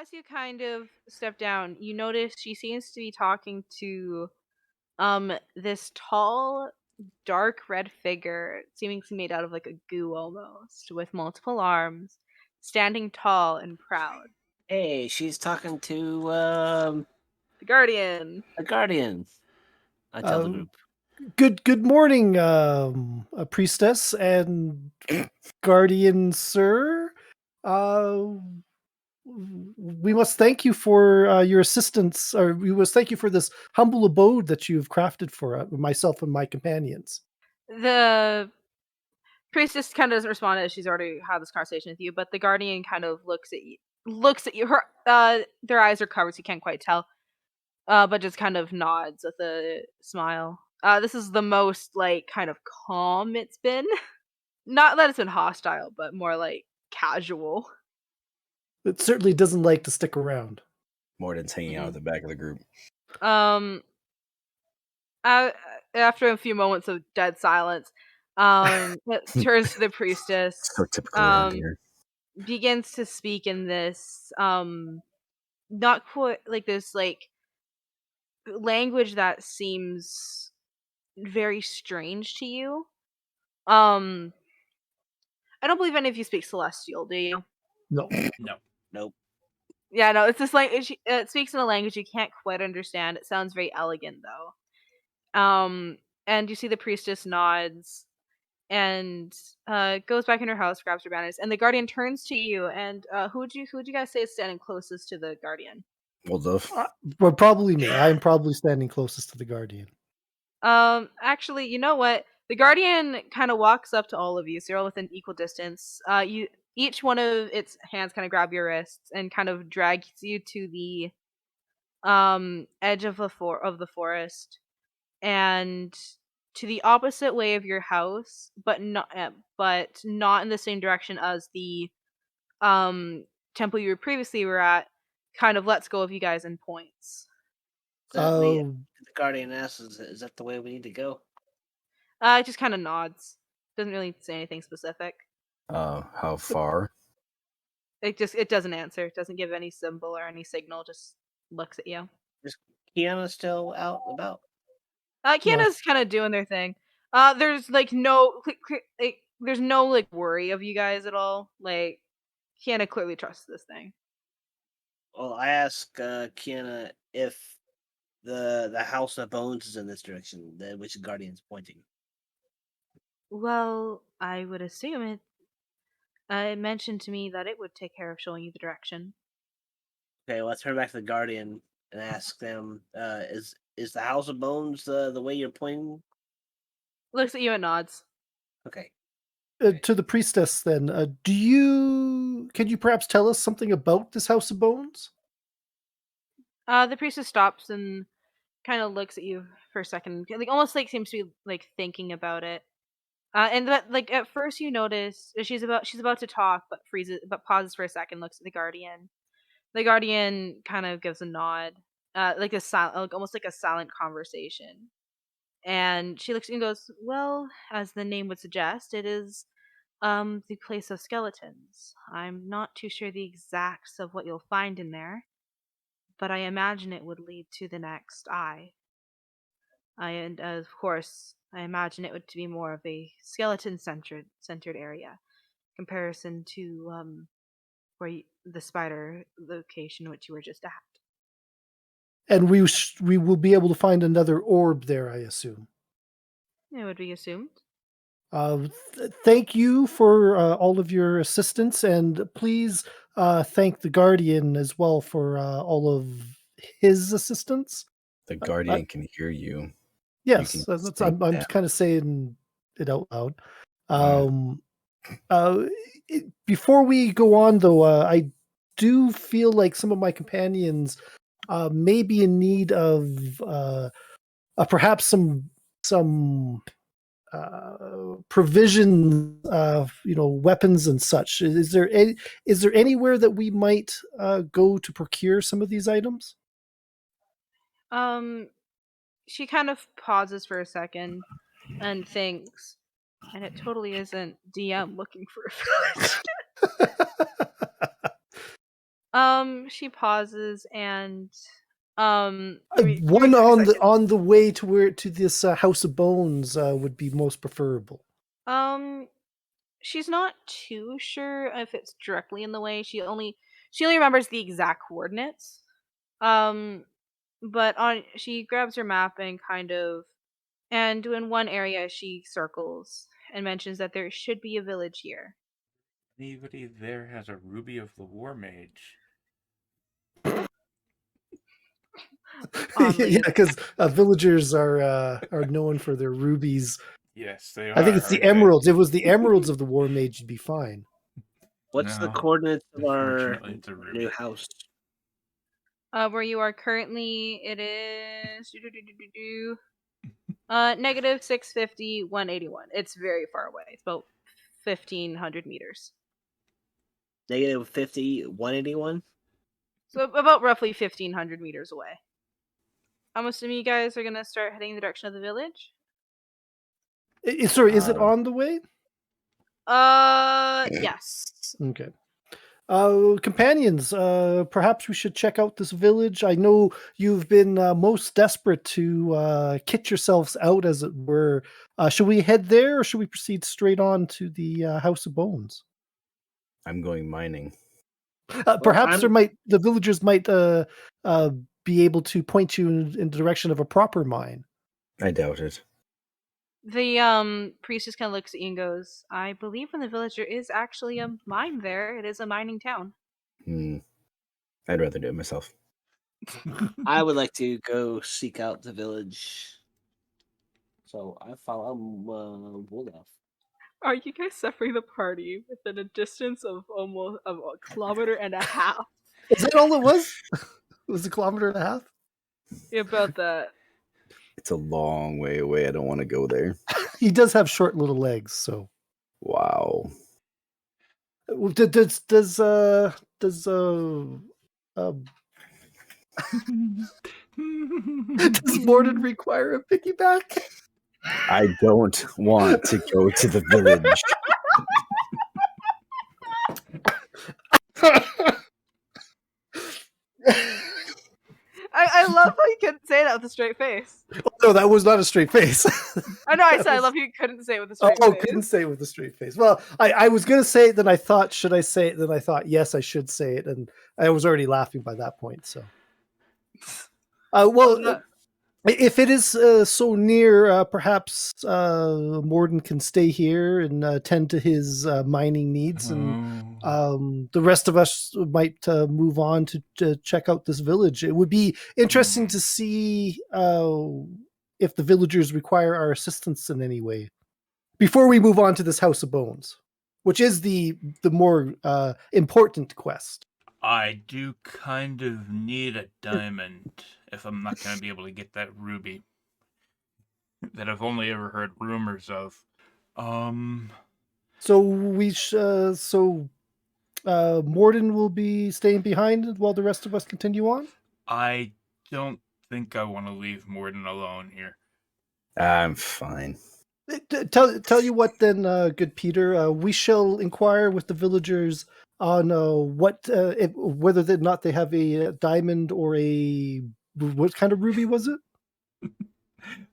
as you kind of step down, you notice she seems to be talking to this tall, dark red figure, seemingly made out of like a goo almost, with multiple arms, standing tall and proud. Hey, she's talking to The Guardian. a guardian. I tell the Uh, group. good morning, priestess and guardian sir. Uh, we must thank you for your assistance, or we must thank you for this humble abode that you've crafted for myself and my companions. The priestess kind of doesn't respond as she's already had this conversation with you, but the Guardian kind of looks at you. Her their eyes are covered, so you can't quite tell. But just kind of nods with a smile. This is the most like kind of calm it's been. Not that it's been hostile, but more like casual. It certainly doesn't like to stick around. Morden's hanging out at Mhm. the back of the group. Um, uh, After a few moments of dead silence, it turns to the priestess. So typical around here. Begins to speak in this not quite like this like language that seems very strange to you. Um, I don't believe any of you speak Celestial, do you? No. No. Nope. Yeah, no, it's just like it speaks in a language you can't quite understand. It sounds very elegant though. And you see the priestess nods and goes back in her house, grabs her banners, and the guardian turns to you. And who would you guys say is standing closest to the guardian? Well, the But probably me. I'm probably standing closest to the guardian. Actually, you know what? The guardian kind of walks up to all of you, so you're all within equal distance. You each one of its hands kind of grab your wrists and kind of drags you to the edge of the forest and to the opposite way of your house, but not in the same direction as the temple you previously were at. Kind of lets go of you guys and points. Uh, The guardian asks, "Is that the way we need to go?" It just kind of nods. Doesn't really say anything specific. how far? It doesn't answer. It doesn't give any symbol or any signal. Just looks at you. Is Kiana still out and about? no. Kiana's kind of doing their thing. There's like there's no like worry of you guys at all. Like Kiana clearly trusts this thing. Well, I ask Kiana if the House of Bones is in this direction, which the guardian's pointing. Well, I would assume it. It mentioned to me that it would take care of showing you the direction. Okay, let's turn back to the guardian and ask them: is the House of Bones the way you're pointing? Looks at you and nods. Okay. To the priestess, then, can you perhaps tell us something about this House of Bones? The priestess stops and kind of looks at you for a second, like almost like seems to be like thinking about it. And that like at first you notice she's about to talk, but freezes, but pauses for a second, looks at the guardian. The guardian kind of gives a nod, like like almost like a silent conversation. And she looks at you and goes, "Well, as the name would suggest, it is the place of skeletons. I'm not too sure the exacts of what you'll find in there, but I imagine it would lead to the next eye. And of course, I imagine it would be more of a skeleton centered area comparison to the spider location which you were just at. And we will be able to find another orb there, I assume. It would be assumed. Thank you for all of your assistance, and please thank the guardian as well for all of his assistance. The Uh, guardian can hear you. yes, I'm down. kind of saying it out loud. Alright. Uh, Before we go on, though, I do feel like some of my companions may be in need of perhaps some provision of weapons and such. Is there anywhere that we might go to procure some of these items? Um, she kind of pauses for a second and thinks, and it totally isn't DM looking for a village. She pauses and give me a One quick on the second. way to this House of Bones would be most preferable. Um, she's not too sure if it's directly in the way. She only remembers the exact coordinates. Um, but on she grabs her map and and in one area she circles and mentions that there should be a village here. Anybody there has a ruby of the war mage? Oddly Yeah, enough. because villagers are known for their rubies. Yes, they I think are, it's the aren't they? emeralds. If it was the emeralds of the War Mage, you'd be fine. What's the No, coordinates of our unfortunately, it's a new ruby. house? Where you are currently, it is negative 650, 181. It's very far away. It's about 1,500 meters. Negative 50, 181? So about roughly 1,500 meters away. I'm assuming you guys are gonna start heading in the direction of the village. Sorry, is it Um, on the way? Yes. Okay. Companions, perhaps we should check out this village. I know you've been most desperate to kit yourselves out, as it were. Should we head there, or should we proceed straight on to the House of Bones? I'm going mining. Perhaps I'm the villagers might be able to point you in the direction of a proper mine. I doubt it. The priest just kind of looks at you and goes, "I believe in the village there is actually a mine there. It is a mining town." Hmm. I'd rather do it myself. I would like to go seek out the village. So I follow Wolf. Are you guys separating the party within a distance of almost of a kilometer and a half? Is that all it was? It was a kilometer and a half? About that. It's a long way away. I don't want to go there. He does have short little legs, so. Wow. Does does Morden require a piggyback? I don't want to go to the village. I love how you couldn't say that with a straight face. No, that was not a straight face. I know I That said I was- love you couldn't say it with a straight Oh, face. couldn't say it with a straight face. Well, I was gonna say it, then I thought, should I say it? Then I thought, yes, I should say it, and I was already laughing by that point. So, well, if it is so near, perhaps Morden can stay here and tend to his mining needs, and the rest of us might move on to check out this village. It would be interesting to see if the villagers require our assistance in any way before we move on to this House of Bones, which is the more important quest. I do kind of need a diamond if I'm not going to be able to get that ruby that I've only ever heard rumors of. So Morden will be staying behind while the rest of us continue on. I don't think I want to leave Morden alone here. I'm fine. Tell you what then, good Peter. We shall inquire with the villagers on whether or not they have a diamond or what kind of ruby was it?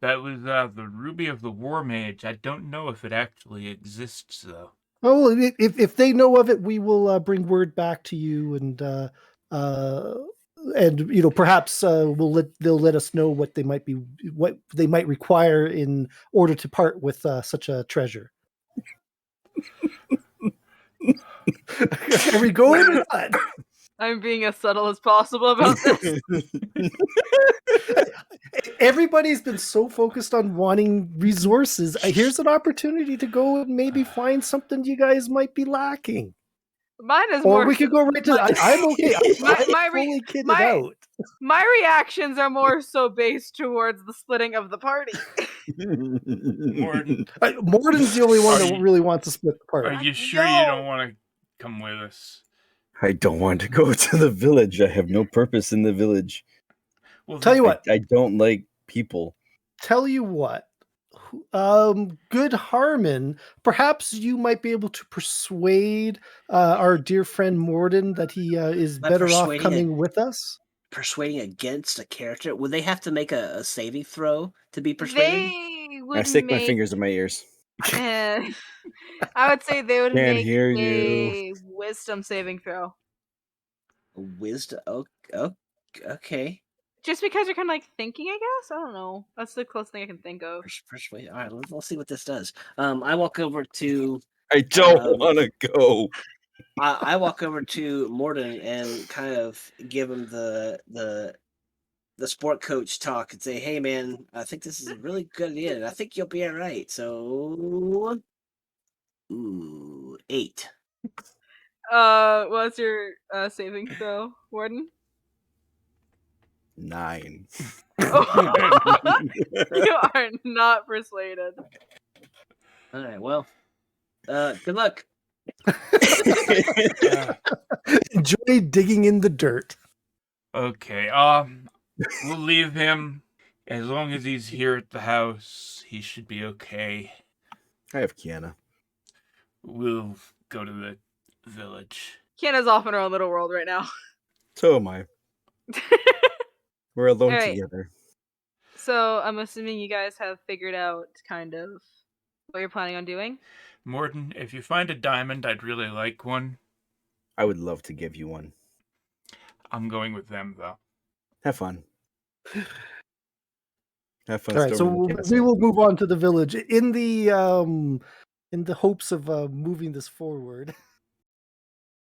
That was the ruby of the war mage. I don't know if it actually exists though. Oh, well, if they know of it, we will bring word back to you, and perhaps they'll let us know what they might require in order to part with such a treasure. Are we going or not? I'm being as subtle as possible about this. Everybody's been so focused on wanting resources. Here's an opportunity to go and maybe find something you guys might be lacking. Mine is Or more. we could go right to. I'm okay. I'm fully kitted out. My reactions are more so based towards the splitting of the party. Morden, Morden's the only one that really wants to split the are party. you sure you don't want to come with us? I don't want to go to the village. I have no purpose in the village. Well, Tell you what. I don't like people. Tell you what. good Harmon, perhaps you might be able to persuade our dear friend Morden that he is By better off persuading coming with us. persuading against a character, would they have to make a saving throw to be persuaded? They I would stick my make. fingers in my ears. I would say they would Can't make hear you. a wisdom saving throw. Wisdom. Okay. Just because you're kind of like thinking, I guess. I don't know. That's the closest thing I can think of. Persuade. All right, let's see what this does. I walk over to I don't Um, want to go. I walk over to Morden and kind of give him the sport coach talk and say, "Hey, man, I think this is a really good idea, and I think you'll be all right." So, 8. What's your saving throw, Warden? 9. Oh, you are not persuaded. All right, well, good luck. Enjoy digging in the dirt. Okay, we'll leave him. As long as he's here at the house, he should be okay. I have Kiana. We'll go to the village. Kiana's off in her own little world right now. So am I. We're alone All right. together. So I'm assuming you guys have figured out kind of what you're planning on doing. Morton, if you find a diamond, I'd really like one. I would love to give you one. I'm going with them, though. Have fun. Have fun. All right, so storming the we castle. will move on to the village in the hopes of moving this forward.